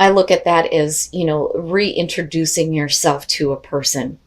I look at that as, reintroducing yourself to a person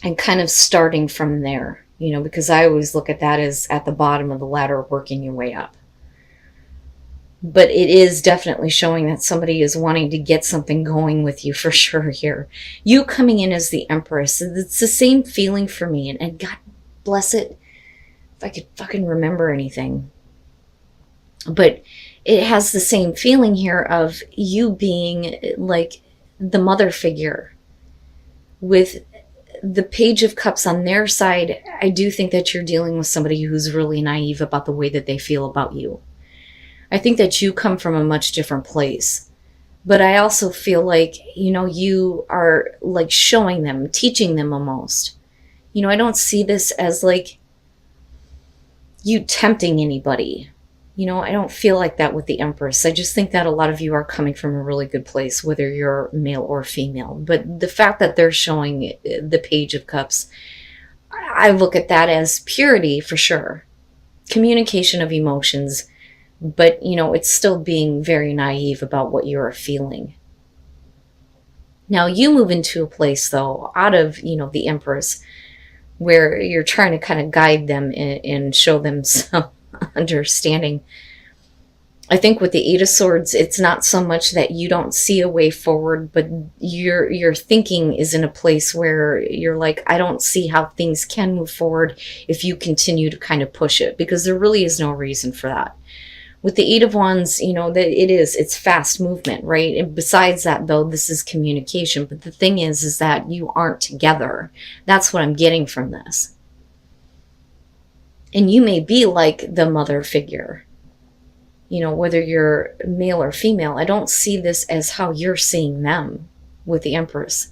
and kind of starting from there, because I always look at that as at the bottom of the ladder, working your way up. But it is definitely showing that somebody is wanting to get something going with you for sure here. You coming in as the Empress, it's the same feeling for me. And God bless it if I could fucking remember anything. But it has the same feeling here of you being like the mother figure. With the Page of Cups on their side, I do think that you're dealing with somebody who's really naive about the way that they feel about you. I think that you come from a much different place. But I also feel like, you are like showing them, teaching them almost. I don't see this as like you tempting anybody. I don't feel like that with the Empress. I just think that a lot of you are coming from a really good place, whether you're male or female. But the fact that they're showing the Page of Cups, I look at that as purity for sure. Communication of emotions. But, it's still being very naive about what you're feeling. Now, you move into a place, though, out of, the Empress, where you're trying to kind of guide them and show them some understanding. I think with the Eight of Swords, it's not so much that you don't see a way forward, but your thinking is in a place where you're like, I don't see how things can move forward if you continue to kind of push it, because there really is no reason for that. With the Eight of Wands, it's fast movement, right? And besides that, though, this is communication. But the thing is that you aren't together. That's what I'm getting from this. And you may be like the mother figure, whether you're male or female. I don't see this as how you're seeing them with the Empress.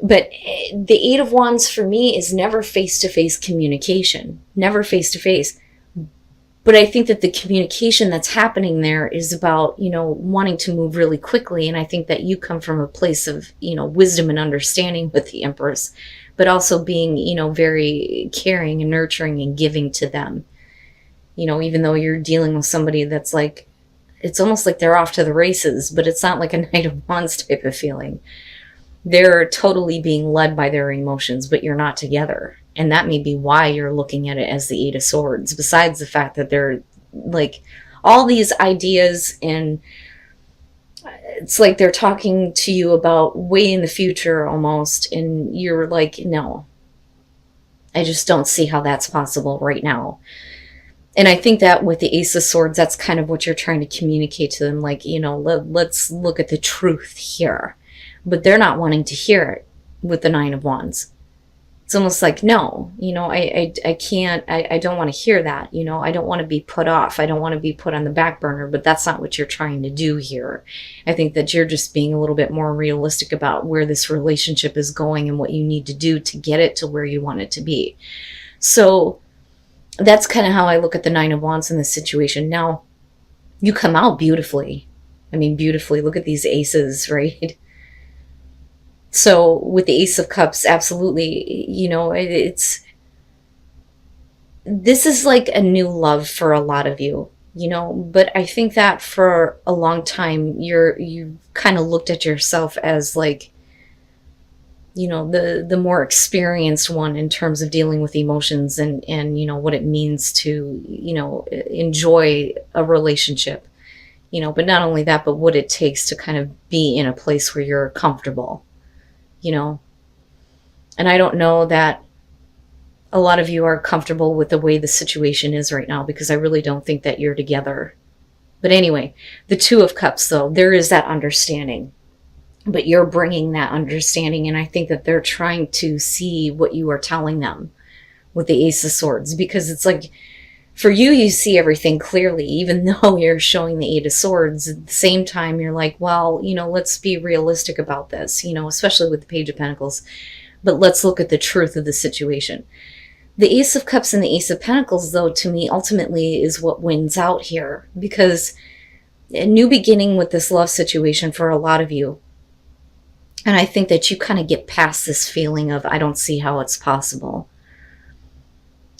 But the Eight of Wands for me is never face-to-face communication, never face-to-face. But I think that the communication that's happening there is about, wanting to move really quickly. And I think that you come from a place of, wisdom and understanding with the Empress, but also being, very caring and nurturing and giving to them. Even though you're dealing with somebody that's like, it's almost like they're off to the races, but it's not like a Knight of Wands type of feeling. They're totally being led by their emotions, but you're not together. And that may be why you're looking at it as the Eight of Swords, besides the fact that they're like all these ideas, and it's like they're talking to you about way in the future almost. And you're like, no, I just don't see how that's possible right now. And I think that with the Ace of Swords, that's kind of what you're trying to communicate to them. Like, let's look at the truth here. But they're not wanting to hear it with the Nine of Wands. It's almost like, no, I can't, I don't want to hear that. I don't want to be put off. I don't want to be put on the back burner, but that's not what you're trying to do here. I think that you're just being a little bit more realistic about where this relationship is going and what you need to do to get it to where you want it to be. So that's kind of how I look at the Nine of Wands in this situation. Now, you come out beautifully. I mean, beautifully. Look at these aces, right? So with the Ace of Cups, absolutely, this is like a new love for a lot of you, but I think that for a long time, you kind of looked at yourself as like, the more experienced one in terms of dealing with emotions and what it means to, enjoy a relationship, but not only that, but what it takes to kind of be in a place where you're comfortable. And I don't know that a lot of you are comfortable with the way the situation is right now, because I really don't think that you're together. But anyway, the Two of Cups, though, there is that understanding, but you're bringing that understanding. And I think that they're trying to see what you are telling them with the Ace of Swords, because it's like, for you, you see everything clearly, even though you're showing the Eight of Swords. At the same time, you're like, well, let's be realistic about this, especially with the Page of Pentacles. But let's look at the truth of the situation. The Ace of Cups and the Ace of Pentacles, though, to me, ultimately is what wins out here. Because a new beginning with this love situation for a lot of you. And I think that you kind of get past this feeling of, I don't see how it's possible.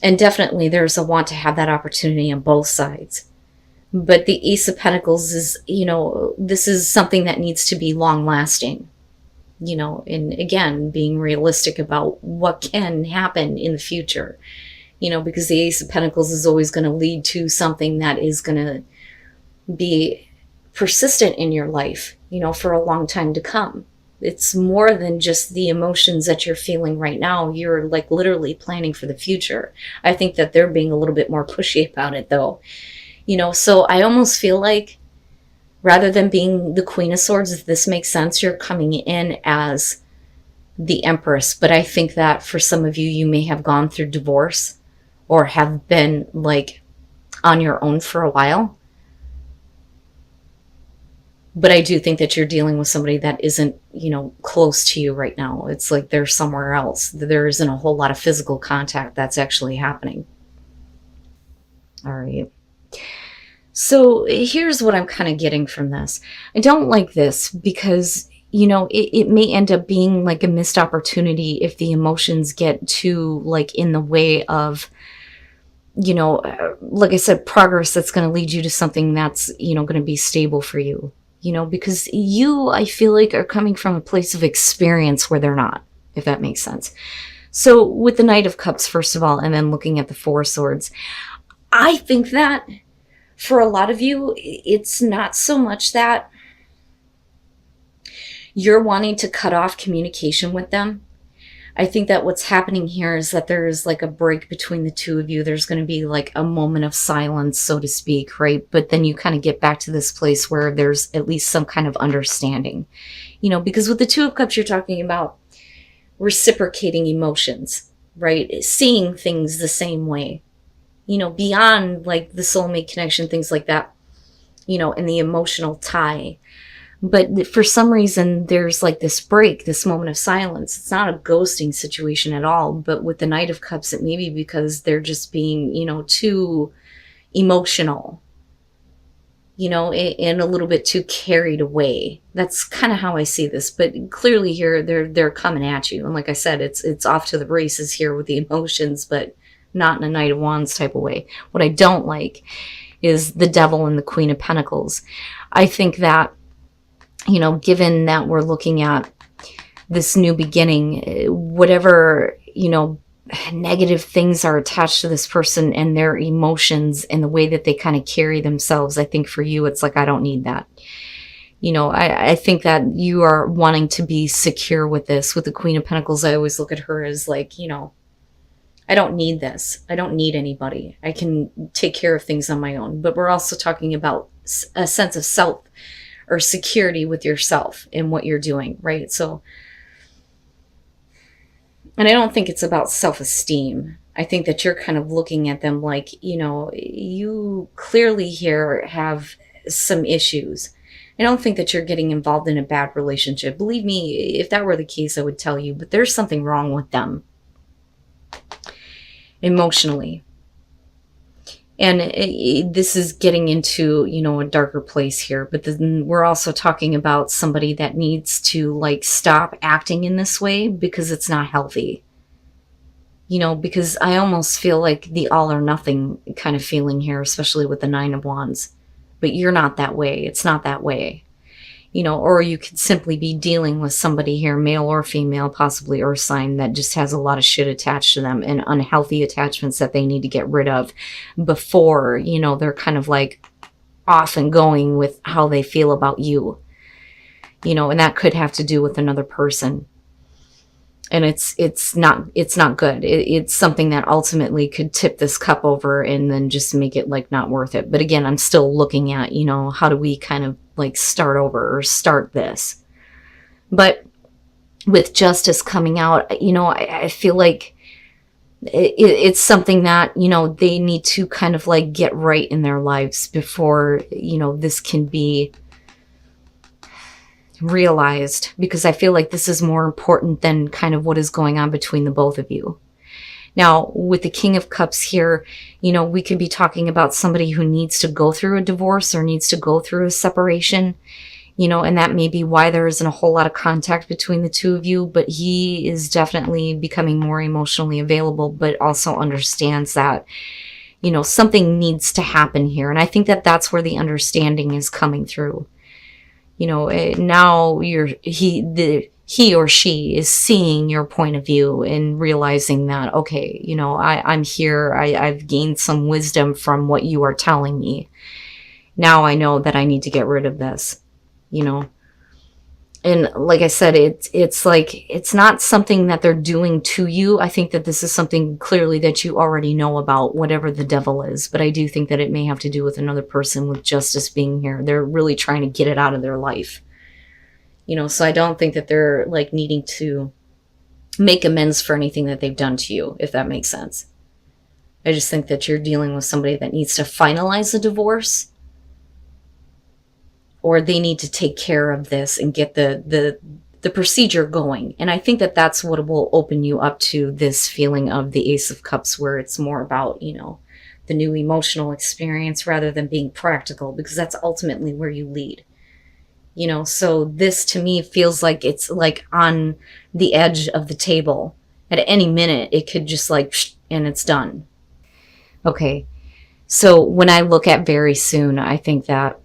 And definitely there's a want to have that opportunity on both sides. But the Ace of Pentacles is, this is something that needs to be long lasting, and again, being realistic about what can happen in the future, because the Ace of Pentacles is always going to lead to something that is going to be persistent in your life, for a long time to come. It's more than just the emotions that you're feeling right now. You're like literally planning for the future. I think that they're being a little bit more pushy about it though. So I almost feel like rather than being the Queen of Swords, if this makes sense, you're coming in as the Empress. But I think that for some of you, you may have gone through divorce or have been like on your own for a while. But I do think that you're dealing with somebody that isn't, close to you right now. It's like they're somewhere else. There isn't a whole lot of physical contact that's actually happening. All right. So here's what I'm kind of getting from this. I don't like this because, it may end up being like a missed opportunity if the emotions get too like in the way of, like I said, progress that's going to lead you to something that's, going to be stable for you, because you, I feel like, are coming from a place of experience where they're not, if that makes sense. So with the Knight of Cups, first of all, and then looking at the Four of Swords, I think that for a lot of you, it's not so much that you're wanting to cut off communication with them. I think that what's happening here is that there's like a break between the two of you. There's going to be like a moment of silence, so to speak, right? But then you kind of get back to this place where there's at least some kind of understanding, because with the Two of Cups, you're talking about reciprocating emotions, right? Seeing things the same way, beyond like the soulmate connection, things like that, and the emotional tie. But for some reason, there's like this break, this moment of silence. It's not a ghosting situation at all. But with the Knight of Cups, it may be because they're just being, too emotional, and a little bit too carried away. That's kind of how I see this. But clearly here, they're coming at you. And like I said, it's off to the races here with the emotions, but not in a Knight of Wands type of way. What I don't like is the Devil and the Queen of Pentacles. I think that, given that we're looking at this new beginning, whatever, negative things are attached to this person and their emotions and the way that they kind of carry themselves, I think for you, it's like, I don't need that. I think that you are wanting to be secure with this. With the Queen of Pentacles, I always look at her as like, I don't need this. I don't need anybody. I can take care of things on my own. But we're also talking about a sense of self or security with yourself and what you're doing, right? So, and I don't think it's about self-esteem. I think that you're kind of looking at them like, you clearly here have some issues. I don't think that you're getting involved in a bad relationship. Believe me, if that were the case, I would tell you, but there's something wrong with them emotionally. And this is getting into, a darker place here. But then we're also talking about somebody that needs to like stop acting in this way because it's not healthy. Because I almost feel like the all or nothing kind of feeling here, especially with the Nine of Wands. But you're not that way. It's not that way. Or you could simply be dealing with somebody here, male or female, possibly earth sign, that just has a lot of shit attached to them and unhealthy attachments that they need to get rid of before, they're kind of like off and going with how they feel about you, and that could have to do with another person. And it's not good. It's something that ultimately could tip this cup over and then just make it like not worth it. But again, I'm still looking at, how do we kind of like start over or start this? But with justice coming out, I feel like it's something that, they need to kind of like get right in their lives before, this can be realized, because I feel like this is more important than kind of what is going on between the both of you. Now, with the King of Cups here, we could be talking about somebody who needs to go through a divorce or needs to go through a separation, and that may be why there isn't a whole lot of contact between the two of you, but he is definitely becoming more emotionally available, but also understands that, You know, something needs to happen here. And I think that that's where the understanding is coming through. You know, now he or she is seeing your point of view and realizing that, okay, you know, I'm here. I've gained some wisdom from what you are telling me. Now I know that I need to get rid of this, you know. And like I said, it's like, it's not something that they're doing to you. I think that this is something clearly that you already know about, whatever the devil is. But I do think that it may have to do with another person, with justice being here. They're really trying to get it out of their life. You know, so I don't think that they're like needing to make amends for anything that they've done to you, if that makes sense. I just think that you're dealing with somebody that needs to finalize a divorce, or they need to take care of this and get the procedure going. And I think that that's what will open you up to this feeling of the Ace of Cups, where it's more about, you know, the new emotional experience rather than being practical, because that's ultimately where you lead. You know, so this to me feels like it's like on the edge of the table. At any minute, it could just like, and it's done. Okay, so when I look at very soon, I think that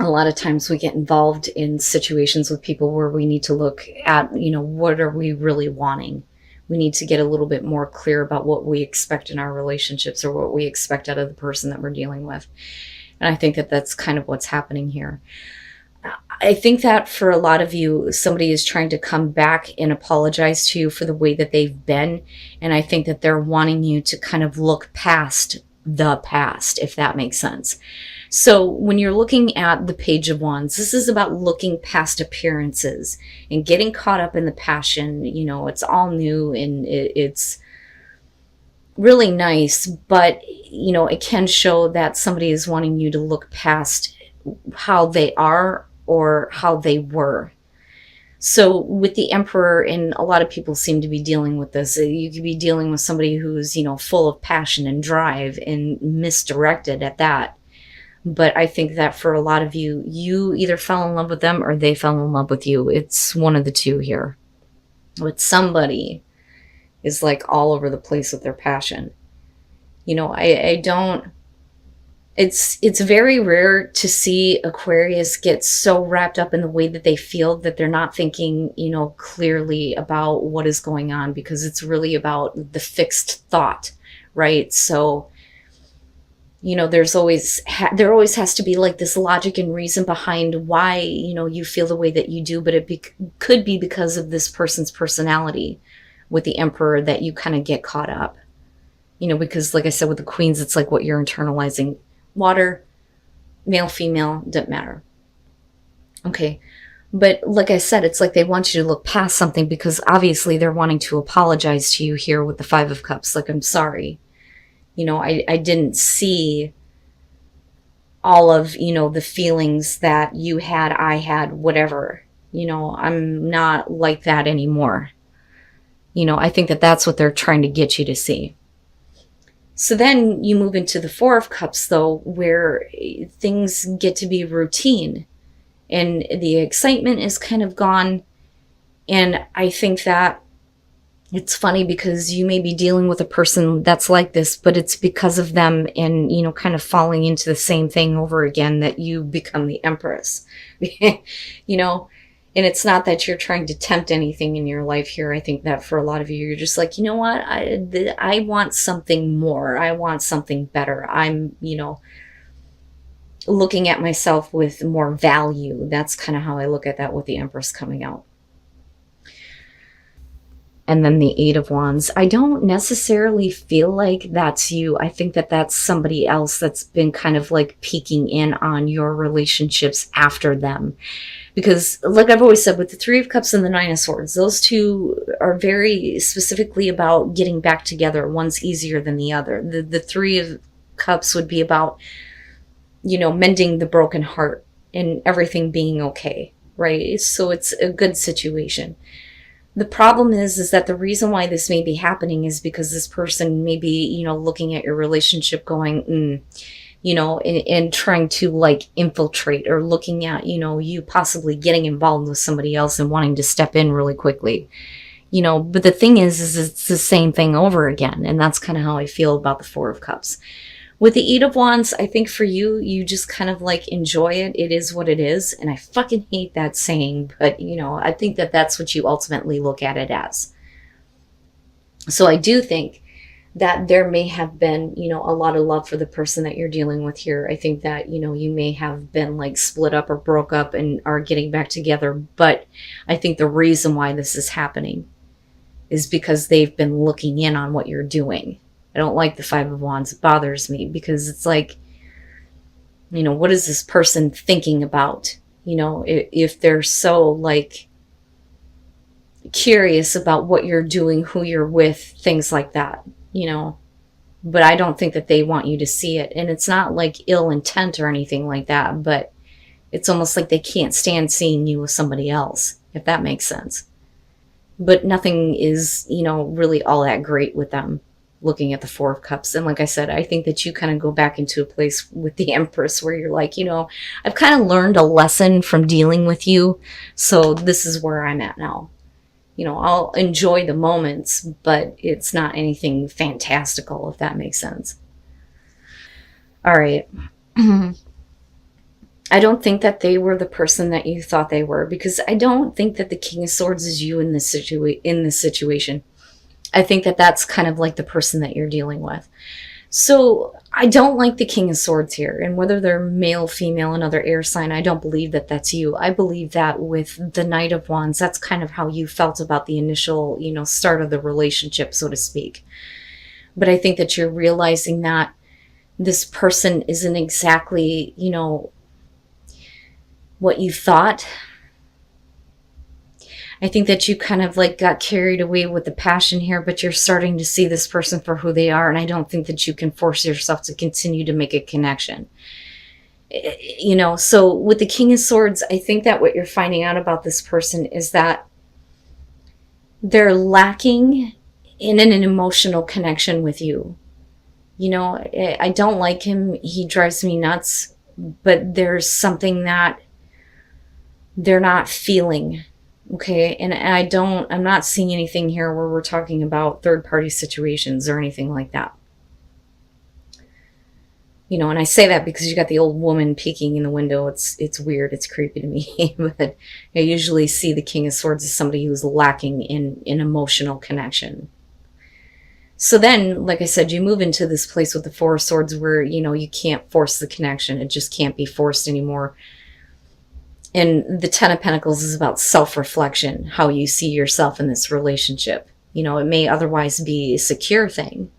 a lot of times we get involved in situations with people where we need to look at, you know, what are we really wanting? We need to get a little bit more clear about what we expect in our relationships, or what we expect out of the person that we're dealing with. And I think that that's kind of what's happening here. I think that for a lot of you, somebody is trying to come back and apologize to you for the way that they've been. And I think that they're wanting you to kind of look past the past, if that makes sense. So when you're looking at the Page of Wands, this is about looking past appearances and getting caught up in the passion. You know, it's all new and it's really nice, but, you know, it can show that somebody is wanting you to look past how they are or how they were. So with the Emperor, and a lot of people seem to be dealing with this, you could be dealing with somebody who's, you know, full of passion and drive and misdirected at that. But I think that for a lot of you, you either fell in love with them or they fell in love with you. It's one of the two here. But somebody is like all over the place with their passion. You know, I don't... It's very rare to see Aquarius get so wrapped up in the way that they feel that they're not thinking, you know, clearly about what is going on, because it's really about the fixed thought, right? So, you know, there always has to be like this logic and reason behind why, you know, you feel the way that you do, but it could be because of this person's personality with the Emperor that you kind of get caught up. You know, because like I said, with the Queens, it's like what you're internalizing. Water, male, female, doesn't matter. Okay. But like I said, it's like they want you to look past something, because obviously they're wanting to apologize to you here with the Five of Cups. Like, I'm sorry. You know, I didn't see all of, you know, the feelings that you had, I had, whatever. You know, I'm not like that anymore. You know, I think that that's what they're trying to get you to see. So then you move into the Four of Cups, though, where things get to be routine and the excitement is kind of gone. And I think that it's funny, because you may be dealing with a person that's like this, but it's because of them and, you know, kind of falling into the same thing over again that you become the Empress. You know, and it's not that you're trying to tempt anything in your life here. I think that for a lot of you, you're just like, you know what? I want something more. I want something better. I'm, you know, looking at myself with more value. That's kind of how I look at that with the Empress coming out. And then the Eight of Wands. I don't necessarily feel like that's you. I think that that's somebody else that's been kind of like peeking in on your relationships after them. Because like I've always said, with the Three of Cups and the Nine of Swords, those two are very specifically about getting back together. One's easier than the other. The Three of Cups would be about, you know, mending the broken heart and everything being okay, right? So it's a good situation. The problem is that the reason why this may be happening is because this person may be, you know, looking at your relationship going, you know, and trying to like infiltrate, or looking at, you know, you possibly getting involved with somebody else and wanting to step in really quickly. But the thing is it's the same thing over again. And that's kind of how I feel about the Four of Cups. With the Eight of Wands, I think for you, you just kind of like enjoy it. It is what it is. And I fucking hate that saying, but I think that that's what you ultimately look at it as. So I do think that there may have been, a lot of love for the person that you're dealing with here. I think that, you may have been like split up or broke up and are getting back together. But I think the reason why this is happening is because they've been looking in on what you're doing. I don't like the Five of Wands. It bothers me because it's like, what is this person thinking about? If they're so like curious about what you're doing, who you're with, things like that, But I don't think that they want you to see it. And it's not like ill intent or anything like that, but it's almost like they can't stand seeing you with somebody else, if that makes sense. But nothing is, really all that great with them. Looking at the Four of Cups. And like I said, I think that you kind of go back into a place with the Empress where you're like, I've kind of learned a lesson from dealing with you. So this is where I'm at now. I'll enjoy the moments, but it's not anything fantastical, if that makes sense. All right. I don't think that they were the person that you thought they were, because I don't think that the King of Swords is you in this situation. I think that that's kind of like the person that you're dealing with. So I don't like the King of Swords here. And whether they're male, female, another air sign, I don't believe that that's you. I believe that with the Knight of Wands, that's kind of how you felt about the initial, start of the relationship, so to speak. But I think that you're realizing that this person isn't exactly, what you thought. I think that you kind of like got carried away with the passion here, but you're starting to see this person for who they are. And I don't think that you can force yourself to continue to make a connection. So with the King of Swords, I think that what you're finding out about this person is that they're lacking in an emotional connection with you. I don't like him. He drives me nuts, but there's something that they're not feeling. Okay, and I'm not seeing anything here where we're talking about third-party situations or anything like that. And I say that because you got the old woman peeking in the window. It's weird. It's creepy to me. But I usually see the King of Swords as somebody who's lacking in emotional connection. So then, like I said, you move into this place with the Four of Swords where, you can't force the connection. It just can't be forced anymore. And the Ten of Pentacles is about self-reflection, how you see yourself in this relationship. It may otherwise be a secure thing,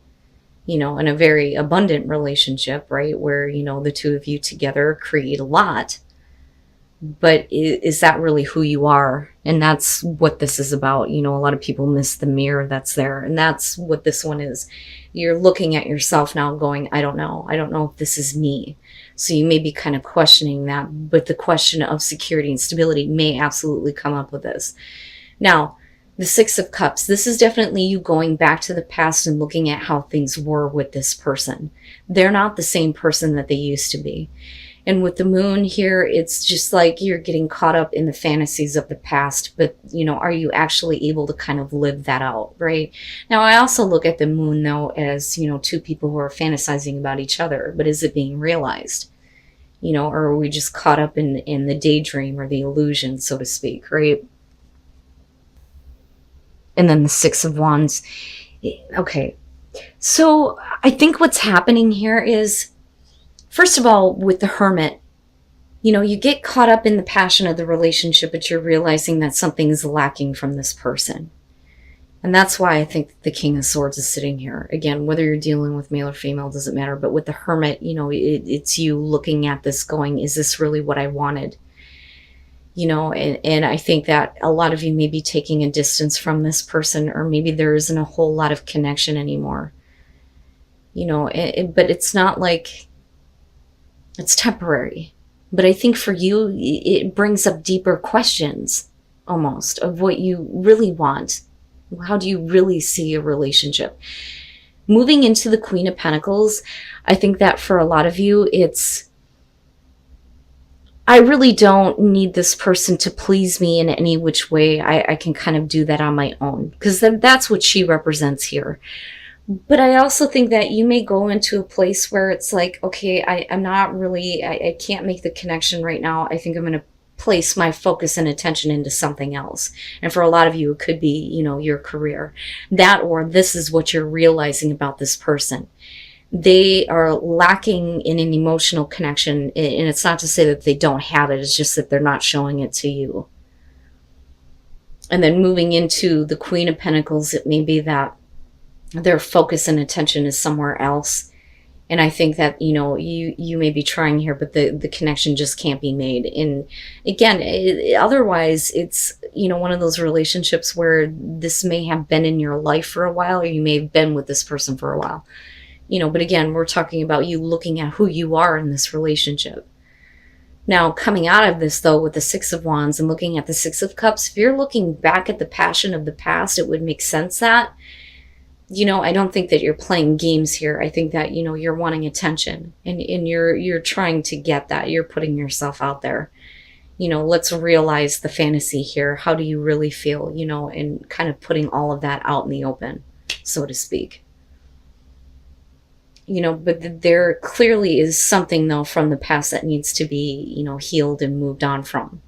in a very abundant relationship, right? Where, the two of you together create a lot. But is that really who you are? And that's what this is about. A lot of people miss the mirror that's there. And that's what this one is. You're looking at yourself now going, I don't know. I don't know if this is me. So you may be kind of questioning that, but the question of security and stability may absolutely come up with this. Now, the Six of Cups, this is definitely you going back to the past and looking at how things were with this person. They're not the same person that they used to be. And with the Moon here, it's just like you're getting caught up in the fantasies of the past, but, are you actually able to kind of live that out, right? Now, I also look at the Moon, though, as, two people who are fantasizing about each other, but is it being realized? Or are we just caught up in the daydream or the illusion, so to speak, right? And then the Six of Wands. Okay, so I think what's happening here is, first of all, with the Hermit, you get caught up in the passion of the relationship, but you're realizing that something is lacking from this person. And that's why I think the King of Swords is sitting here. Again, whether you're dealing with male or female, doesn't matter. But with the Hermit, it's you looking at this going, is this really what I wanted? And I think that a lot of you may be taking a distance from this person, or maybe there isn't a whole lot of connection anymore. But it's not like it's temporary. But I think for you, it brings up deeper questions almost of what you really want. How do you really see a relationship? Moving into the Queen of Pentacles, I think that for a lot of you, I really don't need this person to please me in any which way. I can kind of do that on my own, because that's what she represents here. But I also think that you may go into a place where it's like, okay, I'm not really, I can't make the connection right now. I think I'm going to place my focus and attention into something else. And for a lot of you, it could be, you know, your career. That, or this is what you're realizing about this person. They are lacking in an emotional connection. And it's not to say that they don't have it. It's just that they're not showing it to you. And then moving into the Queen of Pentacles, it may be that their focus and attention is somewhere else. And I think that, you know, you may be trying here, but the connection just can't be made. And again, otherwise it's, you know, one of those relationships where this may have been in your life for a while, or you may have been with this person for a while, you know, but again, we're talking about you looking at who you are in this relationship. Now, coming out of this, though, with the Six of Wands and looking at the Six of Cups, if you're looking back at the passion of the past, it would make sense that, you know, I don't think that you're playing games here. I think that, you know, you're wanting attention, and you're trying to get that. You're putting yourself out there. You know, let's realize the fantasy here. How do you really feel, you know, and kind of putting all of that out in the open, so to speak. You know, but there clearly is something, though, from the past that needs to be, you know, healed and moved on from.